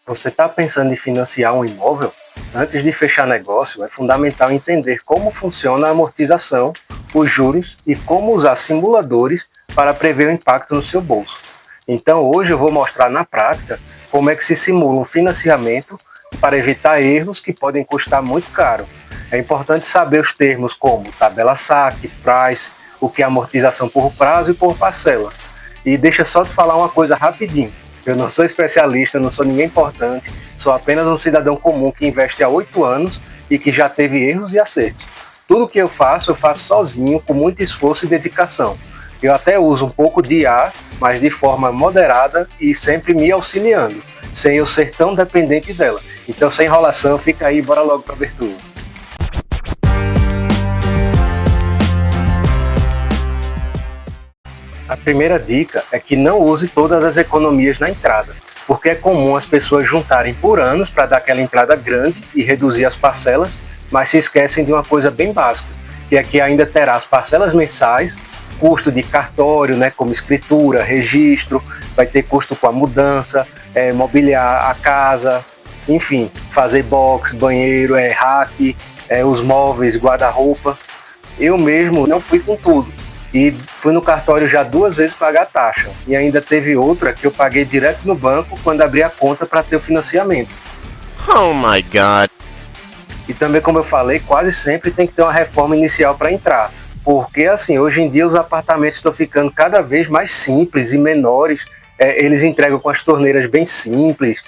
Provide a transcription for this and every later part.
Você está pensando em financiar um imóvel? Antes de fechar negócio, é fundamental entender como funciona a amortização, os juros e como usar simuladores para prever o impacto no seu bolso. Então, hoje eu vou mostrar na prática como é que se simula um financiamento para evitar erros que podem custar muito caro. É importante saber os termos como tabela saque, price, o que é amortização por prazo e por parcela. E deixa só te falar uma coisa rapidinho. Eu não sou especialista, não sou ninguém importante, sou apenas um cidadão comum que investe há 8 anos e que já teve erros e acertos. Tudo que eu faço sozinho, com muito esforço e dedicação. Eu até uso um pouco de IA, mas de forma moderada e sempre me auxiliando, sem eu ser tão dependente dela. Então, sem enrolação, fica aí, bora logo para a abertura. A primeira dica é que não use todas as economias na entrada, porque é comum as pessoas juntarem por anos para dar aquela entrada grande e reduzir as parcelas, mas se esquecem de uma coisa bem básica, que é que ainda terá as parcelas mensais, custo de cartório, né, como escritura, registro, vai ter custo com a mudança, mobiliar a casa, enfim, fazer box, banheiro, rack, os móveis, guarda-roupa. Eu mesmo não fui com tudo. E fui no cartório já 2 vezes pagar a taxa. E ainda teve outra que eu paguei direto no banco quando abri a conta para ter o financiamento. Oh my God! E também, como eu falei, quase sempre tem que ter uma reforma inicial para entrar. Porque, assim, hoje em dia os apartamentos estão ficando cada vez mais simples e menores. Eles entregam com as torneiras bem simples,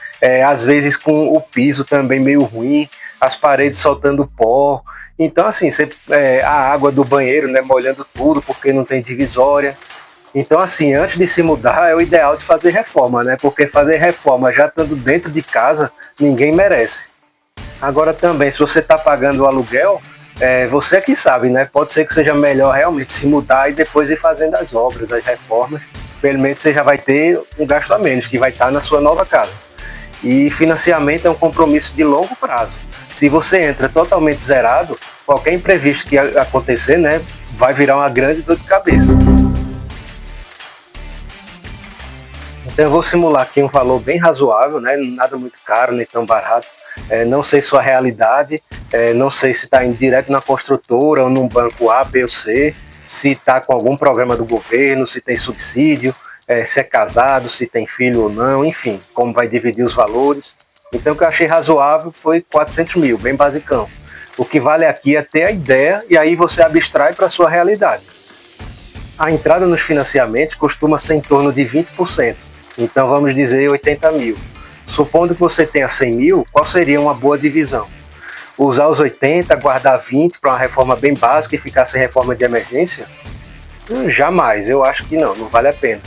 às vezes com o piso também meio ruim, as paredes soltando pó. Então, assim, a água do banheiro, né, molhando tudo porque não tem divisória. Então, assim, antes de se mudar, é o ideal de fazer reforma, né? Porque fazer reforma já estando dentro de casa, ninguém merece. Agora também, se você está pagando o aluguel, você que sabe, né? Pode ser que seja melhor realmente se mudar e depois ir fazendo as obras, as reformas. Pelo menos você já vai ter um gasto a menos, que vai estar na sua nova casa. E financiamento é um compromisso de longo prazo. Se você entra totalmente zerado, qualquer imprevisto que acontecer, né, vai virar uma grande dor de cabeça. Então eu vou simular aqui um valor bem razoável, né, nada muito caro, nem tão barato. Não sei sua realidade, não sei se está indo direto na construtora ou num banco A, B ou C, se está com algum programa do governo, se tem subsídio, se é casado, se tem filho ou não, enfim, como vai dividir os valores. Então o que eu achei razoável foi 400 mil, bem basicão. O que vale aqui é ter a ideia e aí você abstrai para a sua realidade. A entrada nos financiamentos costuma ser em torno de 20%, então vamos dizer 80 mil. Supondo que você tenha 100 mil, qual seria uma boa divisão? Usar os 80, guardar 20 para uma reforma bem básica e ficar sem reforma de emergência? Jamais, eu acho que não vale a pena.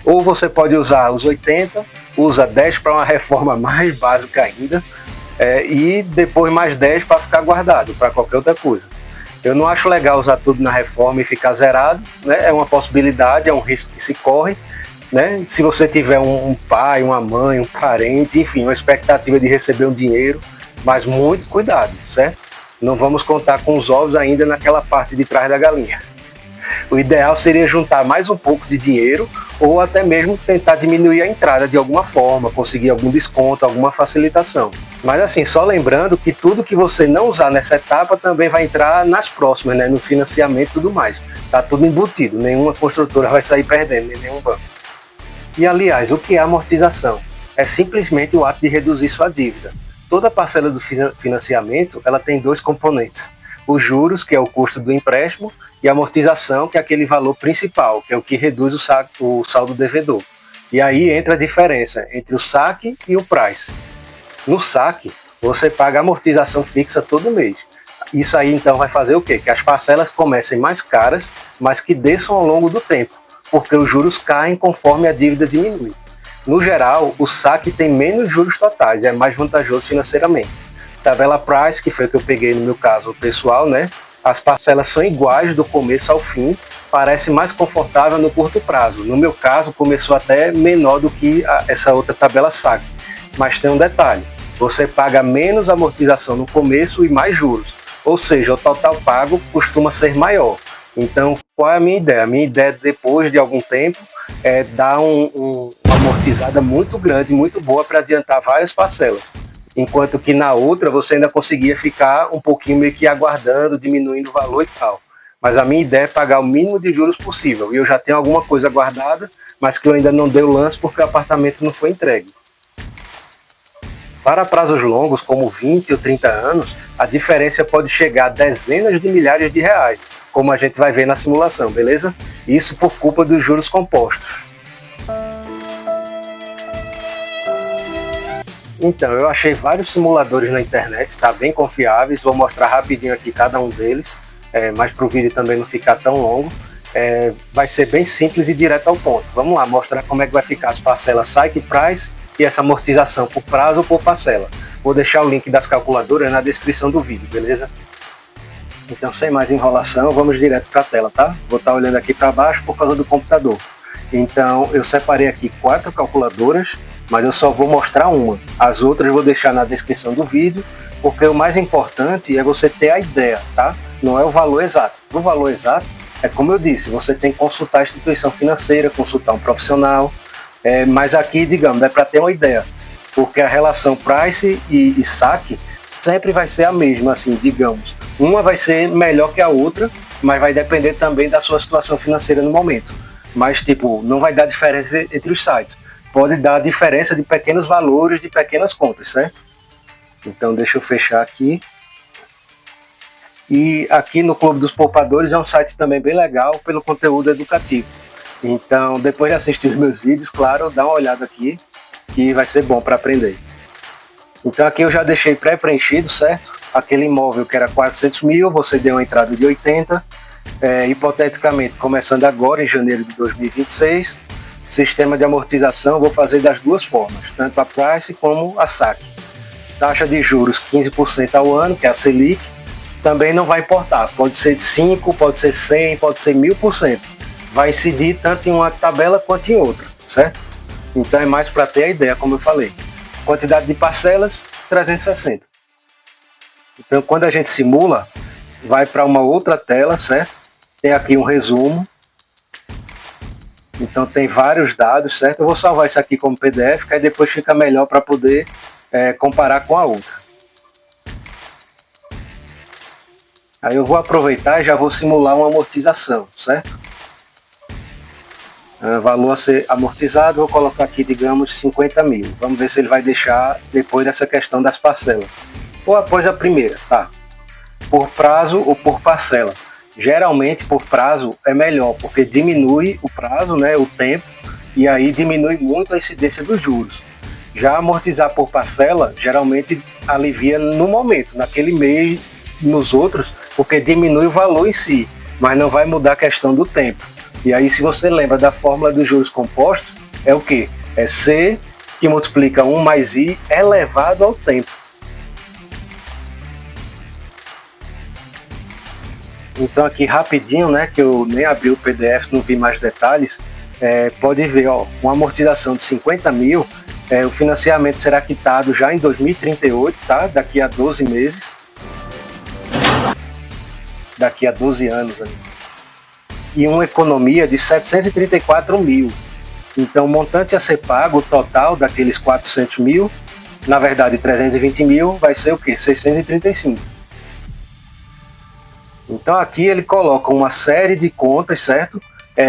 Ou você pode usar os 80, usa 10 para uma reforma mais básica ainda, e depois mais 10 para ficar guardado, para qualquer outra coisa. Eu não acho legal usar tudo na reforma e ficar zerado, né? É uma possibilidade, é um risco que se corre, né? Se você tiver um pai, uma mãe, um parente, enfim, uma expectativa de receber um dinheiro, mas muito cuidado, certo? Não vamos contar com os ovos ainda naquela parte de trás da galinha. O ideal seria juntar mais um pouco de dinheiro ou até mesmo tentar diminuir a entrada de alguma forma, conseguir algum desconto, alguma facilitação. Mas assim, só lembrando que tudo que você não usar nessa etapa também vai entrar nas próximas, né, no financiamento e tudo mais. Tá tudo embutido, nenhuma construtora vai sair perdendo, nem nenhum banco. E aliás, o que é amortização? É simplesmente o ato de reduzir sua dívida. Toda parcela do financiamento ela tem 2 componentes. Os juros, que é o custo do empréstimo, e a amortização, que é aquele valor principal, que é o que reduz o saldo devedor. E aí entra a diferença entre o saque e o price. No saque, você paga a amortização fixa todo mês. Isso aí então vai fazer o quê? Que as parcelas comecem mais caras, mas que desçam ao longo do tempo, porque os juros caem conforme a dívida diminui. No geral, o saque tem menos juros totais, é mais vantajoso financeiramente. Tabela price, que foi o que eu peguei no meu caso pessoal, né? As parcelas são iguais do começo ao fim, parece mais confortável no curto prazo. No meu caso, começou até menor do que essa outra tabela saque. Mas tem um detalhe, você paga menos amortização no começo e mais juros. Ou seja, o total pago costuma ser maior. Então, qual é a minha ideia? A minha ideia, depois de algum tempo, é dar uma amortizada muito grande, muito boa para adiantar várias parcelas. Enquanto que na outra você ainda conseguia ficar um pouquinho meio que aguardando, diminuindo o valor e tal. Mas a minha ideia é pagar o mínimo de juros possível. E eu já tenho alguma coisa guardada, mas que eu ainda não dei o lance porque o apartamento não foi entregue. Para prazos longos, como 20 ou 30 anos, a diferença pode chegar a dezenas de milhares de reais, como a gente vai ver na simulação, beleza? Isso por culpa dos juros compostos. Então, eu achei vários simuladores na internet, tá bem confiáveis, vou mostrar rapidinho aqui cada um deles, mas para o vídeo também não ficar tão longo. Vai ser bem simples e direto ao ponto. Vamos lá, mostrar como é que vai ficar as parcelas Cycle Price e essa amortização por prazo ou por parcela. Vou deixar o link das calculadoras na descrição do vídeo, beleza? Então, sem mais enrolação, vamos direto para a tela, tá? Vou estar olhando aqui para baixo por causa do computador. Então, eu separei aqui 4 calculadoras, mas eu só vou mostrar uma. As outras eu vou deixar na descrição do vídeo, porque o mais importante é você ter a ideia, tá? Não é o valor exato. O valor exato é como eu disse, você tem que consultar a instituição financeira, consultar um profissional, mas aqui, digamos, é para ter uma ideia, porque a relação price e saque sempre vai ser a mesma, assim, digamos. Uma vai ser melhor que a outra, mas vai depender também da sua situação financeira no momento. Mas, tipo, não vai dar diferença entre os sites. Pode dar diferença de pequenos valores, de pequenas contas, certo? Então, deixa eu fechar aqui. E aqui no Clube dos Poupadores é um site também bem legal pelo conteúdo educativo. Então, depois de assistir os meus vídeos, claro, dá uma olhada aqui, que vai ser bom para aprender. Então aqui eu já deixei pré-preenchido, certo? Aquele imóvel que era 400 mil, você deu uma entrada de 80, hipoteticamente começando agora em janeiro de 2026, sistema de amortização eu vou fazer das duas formas, tanto a price como a saque. Taxa de juros 15% ao ano, que é a Selic, também não vai importar, pode ser de 5, pode ser 100, pode ser 1000%. Vai incidir tanto em uma tabela quanto em outra, certo? Então é mais para ter a ideia, como eu falei. Quantidade de parcelas, 360. Então quando a gente simula, vai para uma outra tela, certo? Tem aqui um resumo. Então tem vários dados, certo? Eu vou salvar isso aqui como PDF, que aí depois fica melhor para poder comparar com a outra. Aí eu vou aproveitar e já vou simular uma amortização, certo? Valor a ser amortizado, vou colocar aqui, digamos, 50 mil. Vamos ver se ele vai deixar depois dessa questão das parcelas. Ou após a primeira, tá? Por prazo ou por parcela. Geralmente, por prazo é melhor, porque diminui o prazo, né, o tempo, e aí diminui muito a incidência dos juros. Já amortizar por parcela, geralmente alivia no momento, naquele mês, nos outros, porque diminui o valor em si, mas não vai mudar a questão do tempo. E aí, se você lembra da fórmula dos juros compostos, é o quê? É C que multiplica 1 mais I elevado ao tempo. Então aqui rapidinho, né, que eu nem abri o PDF, não vi mais detalhes, pode ver, ó, uma amortização de 50 mil, o financiamento será quitado já em 2038, tá? Daqui a 12 meses. Daqui a 12 anos aí. E uma economia de 734 mil. Então o montante a ser pago, o total daqueles 400 mil, na verdade 320 mil, vai ser o quê? 635. Então aqui ele coloca uma série de contas, certo?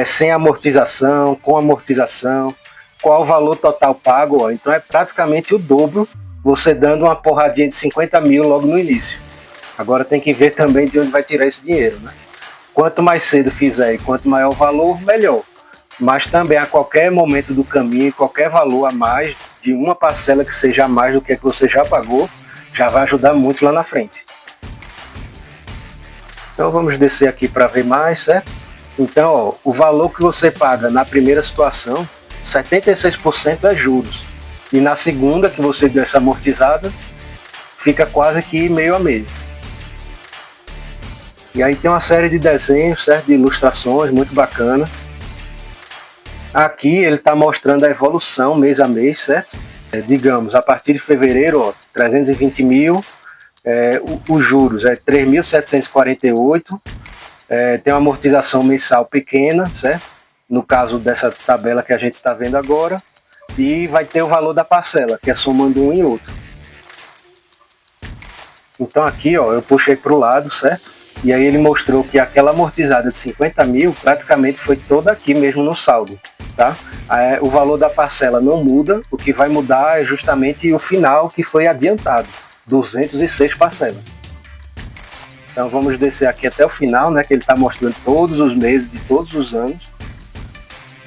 Sem amortização, com amortização, qual o valor total pago, ó. Então é praticamente o dobro, você dando uma porradinha de 50 mil logo no início. Agora tem que ver também de onde vai tirar esse dinheiro, né? Quanto mais cedo fizer e quanto maior o valor, melhor. Mas também a qualquer momento do caminho, qualquer valor a mais, de uma parcela que seja a mais do que você já pagou, já vai ajudar muito lá na frente. Então vamos descer aqui para ver mais, certo? Então, ó, o valor que você paga na primeira situação, 76% é juros. E na segunda, que você deu essa amortizada, fica quase que meio a meio. E aí tem uma série de desenhos, certo? De ilustrações, muito bacana. Aqui ele está mostrando a evolução mês a mês, certo? Digamos, a partir de fevereiro, ó, 320 mil, os juros é 3.748, tem uma amortização mensal pequena, certo? No caso dessa tabela que a gente está vendo agora, e vai ter o valor da parcela, que é somando um e outro. Então aqui, ó, eu puxei para o lado, certo? E aí ele mostrou que aquela amortizada de 50 mil praticamente foi toda aqui mesmo no saldo, tá? O valor da parcela não muda, o que vai mudar é justamente o final que foi adiantado, 206 parcelas. Então vamos descer aqui até o final, né, que ele está mostrando todos os meses de todos os anos.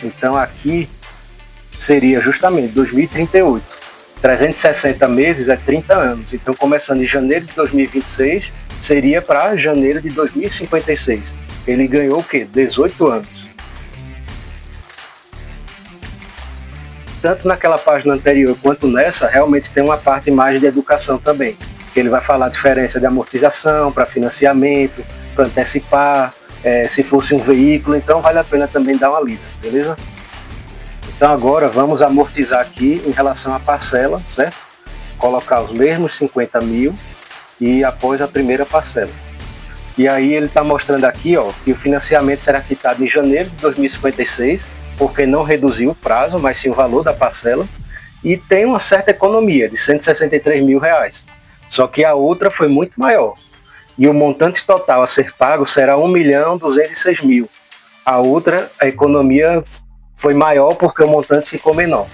Então aqui seria justamente 2038. 360 meses é 30 anos. Então começando em janeiro de 2026, seria para janeiro de 2056. Ele ganhou o quê? 18 anos. Tanto naquela página anterior quanto nessa, realmente tem uma parte mais de educação também. Ele vai falar a diferença de amortização para financiamento, para antecipar, se fosse um veículo, então vale a pena também dar uma lida, beleza? Então agora vamos amortizar aqui em relação à parcela, certo? Colocar os mesmos 50 mil e após a primeira parcela. E aí ele está mostrando aqui, ó, que o financiamento será quitado em janeiro de 2056, porque não reduziu o prazo, mas sim o valor da parcela, e tem uma certa economia de 163 mil reais. Só que a outra foi muito maior. E o montante total a ser pago será 1.206.000. A outra, a economia foi maior porque o montante ficou menor.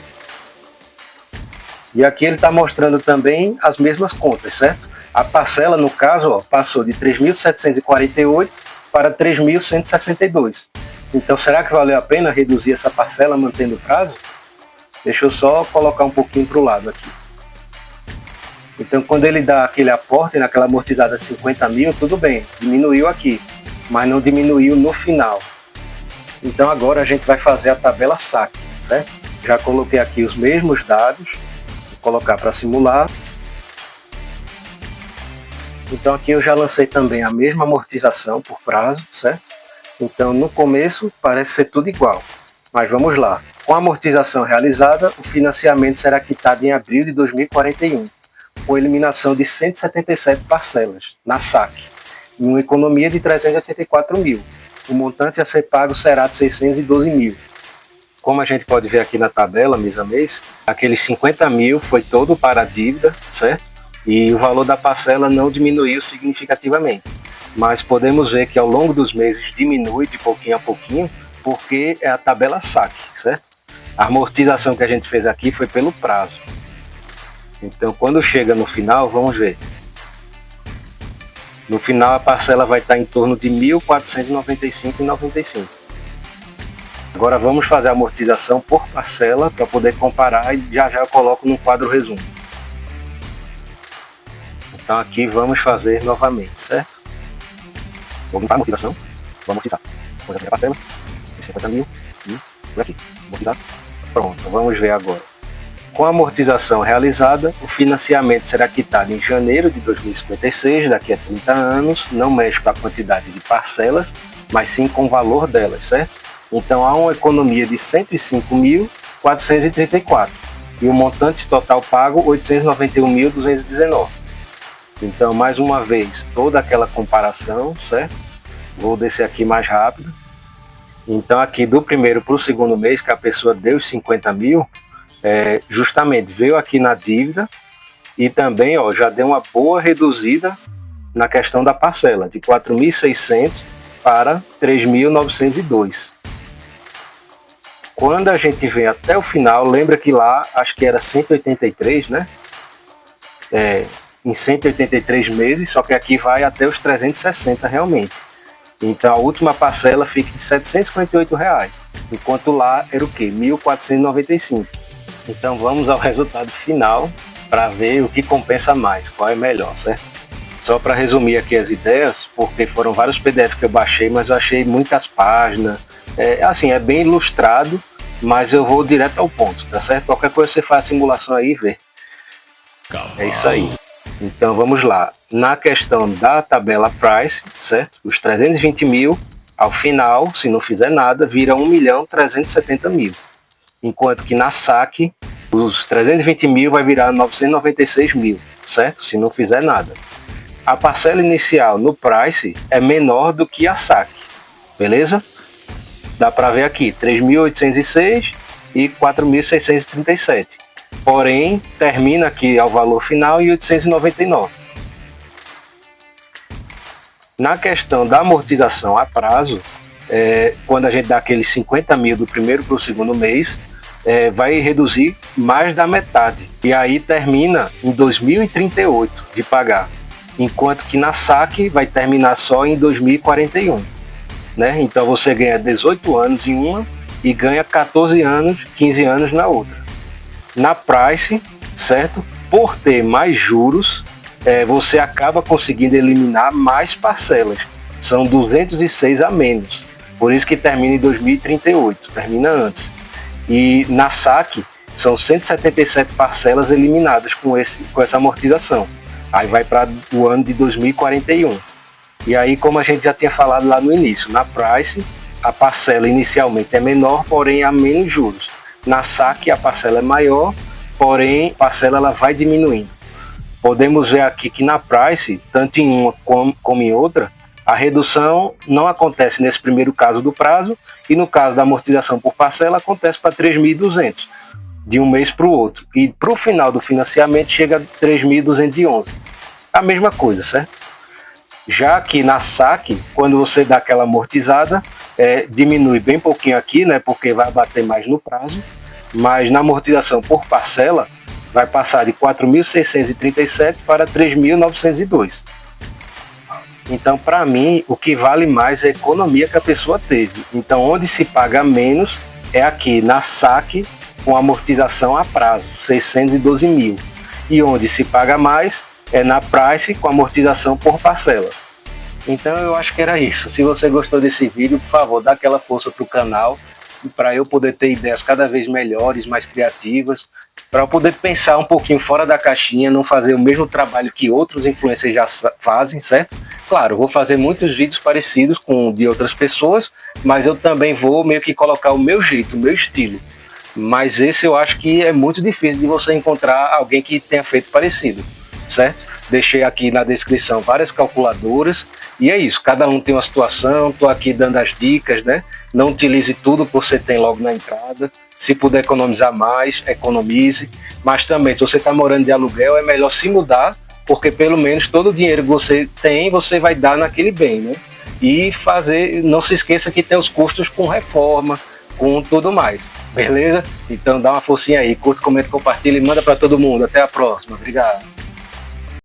E aqui ele está mostrando também as mesmas contas, certo? A parcela, no caso, ó, passou de 3.748 para 3.162. Então, será que valeu a pena reduzir essa parcela mantendo o prazo? Deixa eu só colocar um pouquinho para o lado aqui. Então, quando ele dá aquele aporte naquela amortizada de 50 mil, tudo bem, diminuiu aqui, mas não diminuiu no final. Então agora a gente vai fazer a tabela saque, certo? Já coloquei aqui os mesmos dados, vou colocar para simular. Então aqui eu já lancei também a mesma amortização por prazo, certo? Então no começo parece ser tudo igual, mas vamos lá. Com a amortização realizada, o financiamento será quitado em abril de 2041, com eliminação de 177 parcelas na saque, e uma economia de 384 mil. O montante a ser pago será de 612 mil. Como a gente pode ver aqui na tabela, mês a mês, aqueles 50 mil foi todo para a dívida, certo? E o valor da parcela não diminuiu significativamente. Mas podemos ver que ao longo dos meses diminui de pouquinho a pouquinho, porque é a tabela saque, certo? A amortização que a gente fez aqui foi pelo prazo. Então, quando chega no final, vamos ver. No final, a parcela vai estar em torno de R$ 1.495,95. Agora vamos fazer a amortização por parcela para poder comparar e já eu coloco no quadro resumo. Então aqui vamos fazer novamente, certo? Vou limpar a amortização, vou amortizar. Vou abrir a parcela, de 50 mil e por aqui. Amortizar. Pronto, vamos ver agora. Com a amortização realizada, o financiamento será quitado em janeiro de 2056, daqui a 30 anos, não mexe com a quantidade de parcelas, mas sim com o valor delas, certo? Então há uma economia de 105.434 e o montante total pago 891.219. Então, mais uma vez, toda aquela comparação, certo? Vou descer aqui mais rápido. Então aqui do primeiro para o segundo mês, que a pessoa deu os 50 mil, justamente veio aqui na dívida e também já deu uma boa reduzida na questão da parcela, de 4.600 para 3.902. Quando a gente vem até o final, lembra que lá acho que era 183, né? Em 183 meses, só que aqui vai até os 360 realmente. Então a última parcela fica em R$ 758, enquanto lá era o quê? 1.495. Então vamos ao resultado final para ver o que compensa mais, qual é melhor, certo? Só para resumir aqui as ideias, porque foram vários PDF que eu baixei, mas eu achei muitas páginas. É bem ilustrado, mas eu vou direto ao ponto, tá certo? Qualquer coisa você faz a simulação aí e vê. É isso aí. Então vamos lá. Na questão da tabela price, certo? Os 320 mil, ao final, se não fizer nada, vira 1.370.000. Enquanto que na saque, os 320 mil vai virar 996 mil, certo? Se não fizer nada. a parcela inicial no Price é menor do que a saque, beleza? Dá para ver aqui, 3.806 e 4.637. Porém, termina aqui ao valor final em 899. Na questão da amortização a prazo, quando a gente dá aqueles 50 mil do primeiro para o segundo mês, vai reduzir mais da metade. E aí termina em 2038 de pagar. Enquanto que na saque vai terminar só em 2041. Né? Então você ganha 18 anos em uma e ganha 14 anos, 15 anos na outra. Na Price, certo? Por ter mais juros, você acaba conseguindo eliminar mais parcelas. São 206 a menos. Por isso que termina em 2038, termina antes. E na saque, são 177 parcelas eliminadas com essa amortização. Aí vai para o ano de 2041. E aí, como a gente já tinha falado lá no início, na Price, a parcela inicialmente é menor, porém há menos juros. Na saque, a parcela é maior, porém a parcela ela vai diminuindo. Podemos ver aqui que na Price, tanto em uma como em outra, a redução não acontece nesse primeiro caso do prazo, e no caso da amortização por parcela acontece para 3.200, de um mês para o outro. E para o final do financiamento chega a 3.211. A mesma coisa, certo? Já que na saque, quando você dá aquela amortizada, diminui bem pouquinho aqui, né, porque vai bater mais no prazo, mas na amortização por parcela, vai passar de 4.637 para 3.902. Então, para mim, o que vale mais é a economia que a pessoa teve. Então, onde se paga menos é aqui na saque com amortização a prazo, 612 mil. E onde se paga mais é na Price com amortização por parcela. Então, eu acho que era isso. Se você gostou desse vídeo, por favor, dá aquela força para o canal, para eu poder ter ideias cada vez melhores, mais criativas, para eu poder pensar um pouquinho fora da caixinha, não fazer o mesmo trabalho que outros influencers já fazem, certo? Claro, vou fazer muitos vídeos parecidos com de outras pessoas, mas eu também vou meio que colocar o meu jeito, o meu estilo. Mas esse eu acho que é muito difícil de você encontrar alguém que tenha feito parecido, certo? Deixei aqui na descrição várias calculadoras e é isso, cada um tem uma situação, estou aqui dando as dicas, né? Não utilize tudo que você tem logo na entrada. Se puder economizar mais, economize. Mas também, se você está morando de aluguel, é melhor se mudar, porque pelo menos todo o dinheiro que você tem, você vai dar naquele bem, né? E não se esqueça que tem os custos com reforma, com tudo mais, beleza? Então dá uma forcinha aí, curte, comenta, compartilha e manda para todo mundo. Até a próxima, obrigado.